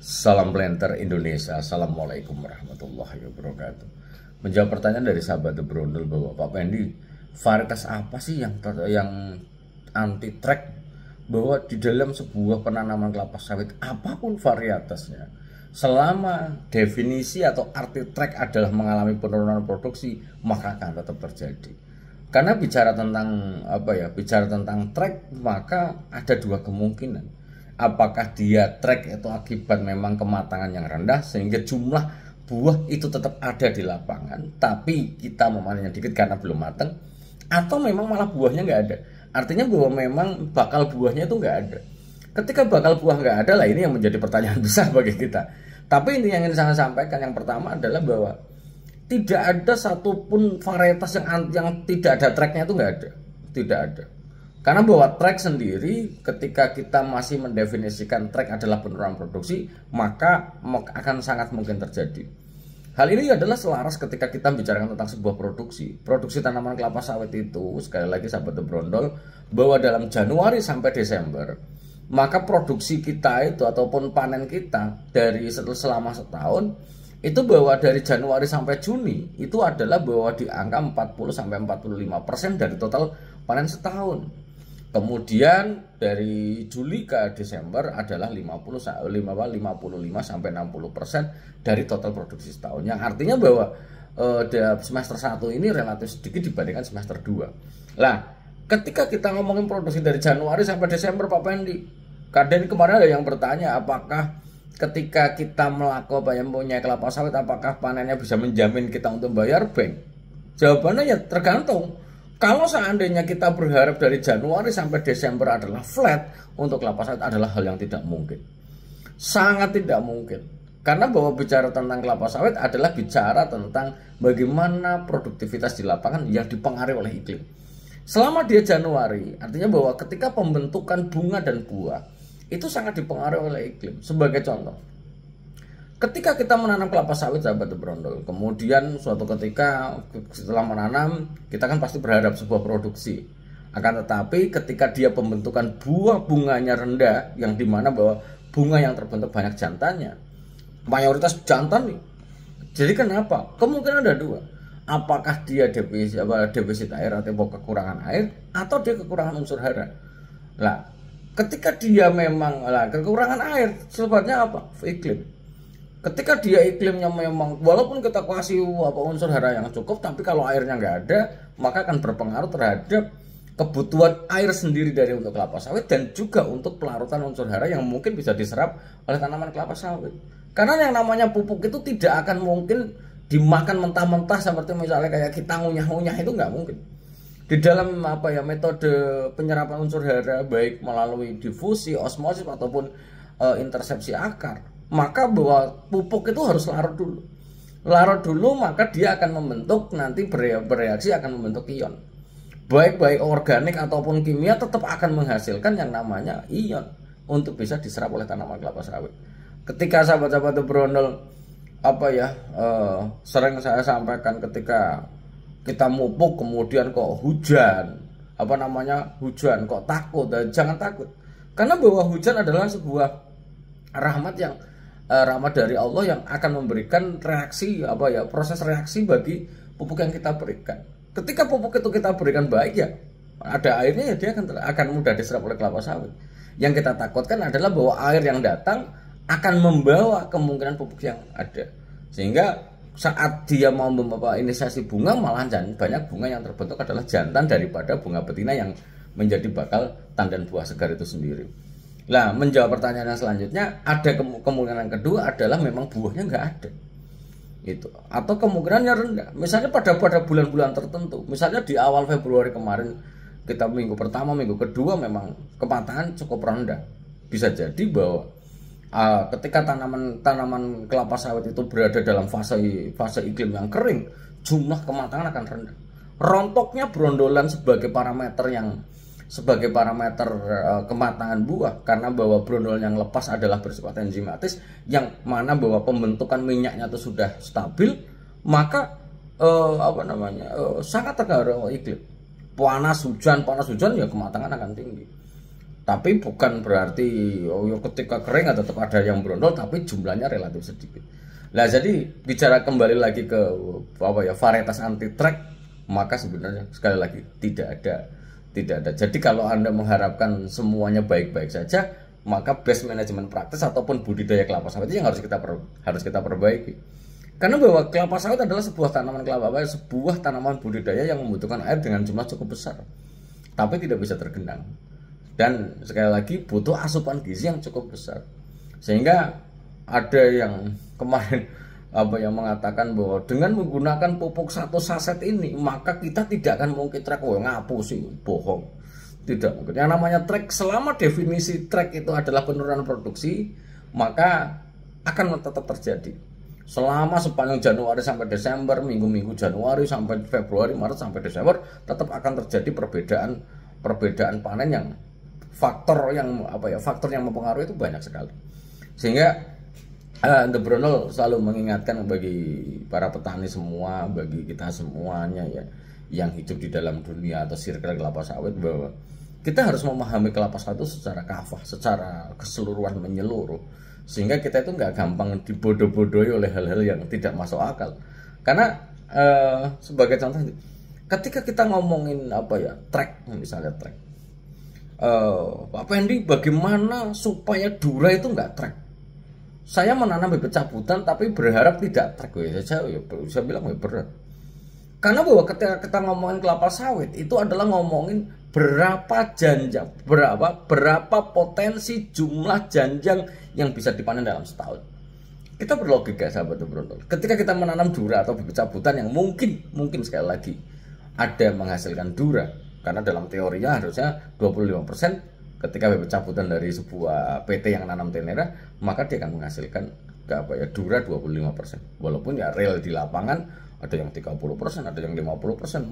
Salam planter Indonesia. Assalamualaikum warahmatullahi wabarakatuh. Menjawab pertanyaan dari sahabat The Brondol bahwa Pak Pendi, varietas apa sih yang anti track, bahwa di dalam sebuah penanaman kelapa sawit apapun varietasnya, selama definisi atau arti track adalah mengalami penurunan produksi, maka akan tetap terjadi. Karena bicara tentang bicara tentang track, maka ada dua kemungkinan. Apakah dia track itu akibat memang kematangan yang rendah sehingga jumlah buah itu tetap ada di lapangan, tapi kita memanennya dikit karena belum matang, atau memang malah buahnya nggak ada. Artinya bahwa memang bakal buahnya itu nggak ada. Ketika bakal buah nggak ada lah, ini yang menjadi pertanyaan besar bagi kita. Tapi ini yang ingin saya sampaikan, yang pertama adalah bahwa tidak ada satupun varietas yang tidak ada tracknya, itu nggak ada, tidak ada. Karena bahwa track sendiri, ketika kita masih mendefinisikan track adalah penurunan produksi, maka akan sangat mungkin terjadi. Hal ini adalah selaras ketika kita bicarakan tentang sebuah produksi tanaman kelapa sawit itu. Sekali lagi sahabat The Brondol, bahwa dalam Januari sampai Desember, maka produksi kita itu ataupun panen kita dari selama setahun itu, bahwa dari Januari sampai Juni itu adalah bahwa di angka 40-45% dari total panen setahun. Kemudian dari Juli ke Desember adalah 55 sampai 60% dari total produksi setahun. Yang artinya bahwa semester 1 ini relatif sedikit dibandingkan semester 2. Lah, ketika kita ngomongin produksi dari Januari sampai Desember, Pak Pendi, kadang kemarin ada yang bertanya, apakah ketika kita melakukan punya kelapa sawit, apakah panennya bisa menjamin kita untuk bayar bank? Jawabannya ya tergantung. Kalau seandainya kita berharap dari Januari sampai Desember adalah flat untuk kelapa sawit, adalah hal yang tidak mungkin. Sangat tidak mungkin. Karena bahwa bicara tentang kelapa sawit adalah bicara tentang bagaimana produktivitas di lapangan yang dipengaruhi oleh iklim. Selama dia Januari, artinya bahwa ketika pembentukan bunga dan buah itu sangat dipengaruhi oleh iklim. Sebagai contoh, ketika kita menanam kelapa sawit sahabat The Brondol, kemudian suatu ketika setelah menanam, kita kan pasti berharap sebuah produksi. Akan tetapi ketika dia pembentukan buah bunganya rendah, yang dimana bahwa bunga yang terbentuk banyak jantannya, mayoritas jantan nih. Jadi kenapa? Kemungkinan ada dua. Apakah dia defisit air atau kekurangan air, atau dia kekurangan unsur hara. Lah, ketika dia memang kekurangan air, sebabnya apa? Iklim. Ketika dia iklimnya memang, walaupun kita kasih unsur hara yang cukup, tapi kalau airnya nggak ada, maka akan berpengaruh terhadap kebutuhan air sendiri dari untuk kelapa sawit, dan juga untuk pelarutan unsur hara yang mungkin bisa diserap oleh tanaman kelapa sawit. Karena yang namanya pupuk itu tidak akan mungkin dimakan mentah-mentah seperti misalnya kayak kita ngunyah-ngunyah, itu nggak mungkin. Di dalam metode penyerapan unsur hara, baik melalui difusi, osmosis ataupun intersepsi akar, maka bahwa pupuk itu harus larut dulu, maka dia akan membentuk, nanti bereaksi akan membentuk ion, baik organik ataupun kimia, tetap akan menghasilkan yang namanya ion untuk bisa diserap oleh tanaman kelapa sawit. Ketika sahabat-sahabat The Brondol sering saya sampaikan, ketika kita mupuk kemudian kok hujan kok takut, jangan takut, karena bahwa hujan adalah sebuah rahmat dari Allah yang akan memberikan reaksi proses reaksi bagi pupuk yang kita berikan. Ketika pupuk itu kita berikan baik, ya ada airnya, ya dia akan mudah diserap oleh kelapa sawit. Yang kita takutkan adalah bahwa air yang datang akan membawa kemungkinan pupuk yang ada, sehingga saat dia mau inisiasi bunga, malah banyak bunga yang terbentuk adalah jantan daripada bunga betina yang menjadi bakal tandan buah segar itu sendiri. Nah, menjawab pertanyaan yang selanjutnya, ada kemungkinan kedua adalah memang buahnya nggak ada, itu, atau kemungkinannya rendah. Misalnya pada bulan-bulan tertentu, misalnya di awal Februari kemarin, kita minggu pertama, minggu kedua memang kematangan cukup rendah. Bisa jadi bahwa ketika tanaman kelapa sawit itu berada dalam fase iklim yang kering, jumlah kematangan akan rendah. Rontoknya brondolan sebagai parameter kematangan buah, karena bahwa brondol yang lepas adalah bersifat enzimatis, yang mana bahwa pembentukan minyaknya itu sudah stabil, maka sangat terpengaruh iklim. Panas hujan ya kematangan akan tinggi. Tapi bukan berarti ketika kering tetap ada yang berondol, tapi jumlahnya relatif sedikit. Nah, jadi bicara kembali lagi ke varietas anti track, maka sebenarnya sekali lagi tidak ada. Jadi kalau Anda mengharapkan semuanya baik-baik saja, maka best management practice ataupun budidaya kelapa sawit yang harus kita perbaiki. Karena bahwa kelapa sawit adalah sebuah tanaman budidaya yang membutuhkan air dengan jumlah cukup besar, tapi tidak bisa tergenang. Dan sekali lagi butuh asupan gizi yang cukup besar. Sehingga ada yang kemarin mengatakan bahwa dengan menggunakan pupuk 1 saset ini maka kita tidak akan mungkin track. Ngapu sih, bohong. Tidak mungkin. Yang namanya track, selama definisi track itu adalah penurunan produksi, maka akan tetap terjadi. Selama sepanjang Januari sampai Desember, minggu-minggu Januari sampai Februari, Maret sampai Desember, tetap akan terjadi perbedaan panen yang faktor yang mempengaruhi itu banyak sekali. Sehingga The Brunel selalu mengingatkan bagi para petani semua, bagi kita semuanya ya, yang hidup di dalam dunia atau circle kelapa sawit, bahwa kita harus memahami kelapa sawit itu secara kafah, secara keseluruhan menyeluruh, sehingga kita itu nggak gampang dibodoh-bodohi oleh hal-hal yang tidak masuk akal. Karena sebagai contoh, ketika kita ngomongin track, misalnya track, Pak Pendi, bagaimana supaya dura itu nggak track? Saya menanam bibit cabutan tapi berharap tidak track. Saya bilang berat. Karena bahwa ketika kita ngomongin kelapa sawit itu adalah ngomongin berapa janjang, berapa potensi jumlah janjang yang bisa dipanen dalam setahun. Kita berlogika, sahabat Brunel. Ketika kita menanam dura atau bibit cabutan yang mungkin sekali lagi ada menghasilkan dura, karena dalam teorinya harusnya 25% ketika bibit cabutan dari sebuah PT yang nanam tenera, maka dia akan menghasilkan dura 25%. Walaupun ya real di lapangan ada yang 30%, ada yang 50%,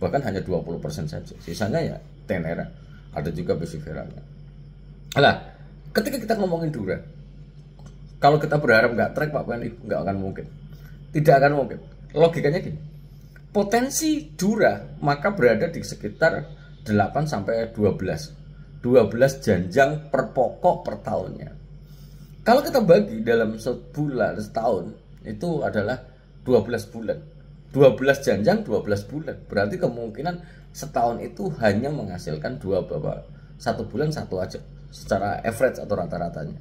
bahkan hanya 20% saja. Sisanya ya tenera, ada juga besiferanya. Nah, ketika kita ngomongin dura, kalau kita berharap nggak track, Pak Pendi, nggak akan mungkin. Tidak akan mungkin. Logikanya gini, potensi dura maka berada di sekitar 8 sampai 12 janjang per pokok per tahunnya. Kalau kita bagi dalam sebulan, setahun, itu adalah 12 bulan. 12 janjang 12 bulan. Berarti kemungkinan setahun itu hanya menghasilkan 1 bulan 1 aja secara average atau rata-ratanya.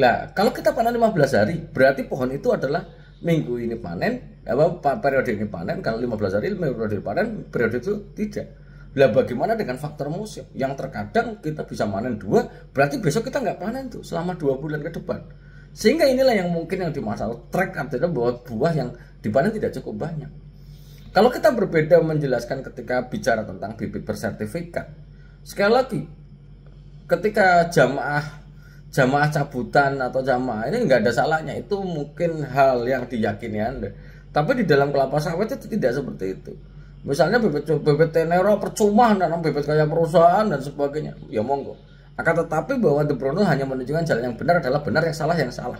Nah, kalau kita panen 15 hari, berarti pohon itu adalah minggu ini panen, periode ini panen. Kalau 15 hari periode panen, periode itu tidak. Lah bagaimana dengan faktor musim yang terkadang kita bisa panen 2, berarti besok kita nggak panen tuh selama 2 bulan ke depan. Sehingga inilah yang mungkin yang dimasalah track, artinya bahwa buah yang dipanen tidak cukup banyak. Kalau kita berbeda menjelaskan ketika bicara tentang bibit bersertifikat, sekali lagi ketika jamaah cabutan atau jamaah ini nggak ada salahnya, itu mungkin hal yang diyakini Anda. Tapi di dalam kelapa sawit itu tidak seperti itu. Misalnya bibit tenero percuma nanam bibit kayak perusahaan dan sebagainya, ya monggo. Akan tetapi bahwa The Brunel hanya menunjukkan jalan yang benar adalah benar, yang salah.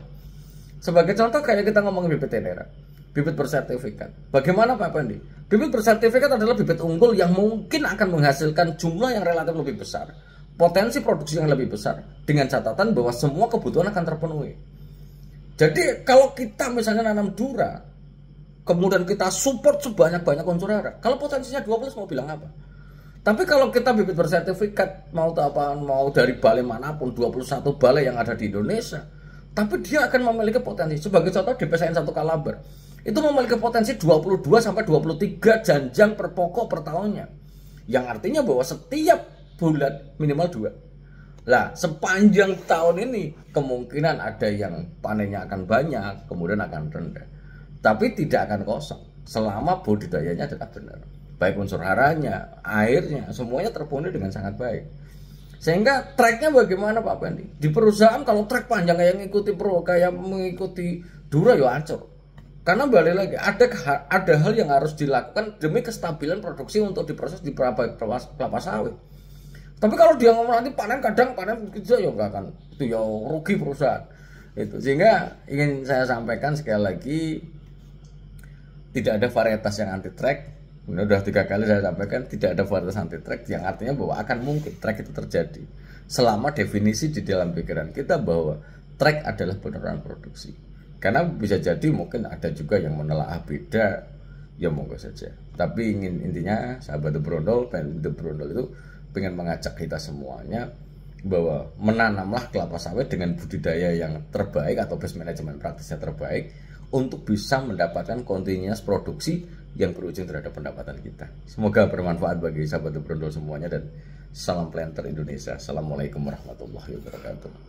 Sebagai contoh kayak kita ngomongin bibit tenera, bibit bersertifikat. Bagaimana Pak Pendi? Bibit bersertifikat adalah bibit unggul yang mungkin akan menghasilkan jumlah yang relatif lebih besar, potensi produksi yang lebih besar, dengan catatan bahwa semua kebutuhan akan terpenuhi. Jadi kalau kita misalnya nanam dura, kemudian kita support sebanyak-banyak unsur hara, kalau potensinya 12 mau bilang apa? Tapi kalau kita bibit bersertifikat, mau dari balai manapun, 21 balai yang ada di Indonesia, tapi dia akan memiliki potensi. Sebagai contoh DPSN 1 Kalabar, itu memiliki potensi 22 sampai 23 janjang per pokok per tahunnya. Yang artinya bahwa setiap bulan minimal 2. Lah, sepanjang tahun ini kemungkinan ada yang panennya akan banyak, kemudian akan rendah. Tapi tidak akan kosong selama budidayanya tetap benar. Baik unsur haranya, airnya, semuanya terpenuhi dengan sangat baik. Sehingga tracknya bagaimana Pak Pendi? Di perusahaan kalau track panjang kayak mengikuti dura ya hancur. Karena balik lagi ada hal yang harus dilakukan demi kestabilan produksi untuk diproses di kelapa sawit. Tapi kalau dia ngomong nanti panen gitu ya enggak akan, itu ya rugi perusahaan. Itu sehingga ingin saya sampaikan sekali lagi, tidak ada varietas yang anti track, Kemudian udah 3 kali saya sampaikan tidak ada varietas anti track, yang artinya bahwa akan mungkin track itu terjadi selama definisi di dalam pikiran kita bahwa track adalah penurunan produksi. Karena bisa jadi mungkin ada juga yang menelaah beda, ya monggo saja. Tapi intinya sahabat The Brondol, The Brondol itu pengen mengajak kita semuanya bahwa menanamlah kelapa sawit dengan budidaya yang terbaik atau best management praktisnya terbaik untuk bisa mendapatkan continuous produksi yang berujung terhadap pendapatan kita. Semoga bermanfaat bagi sahabat The Brondol semuanya, dan salam planter Indonesia. Assalamualaikum warahmatullahi wabarakatuh.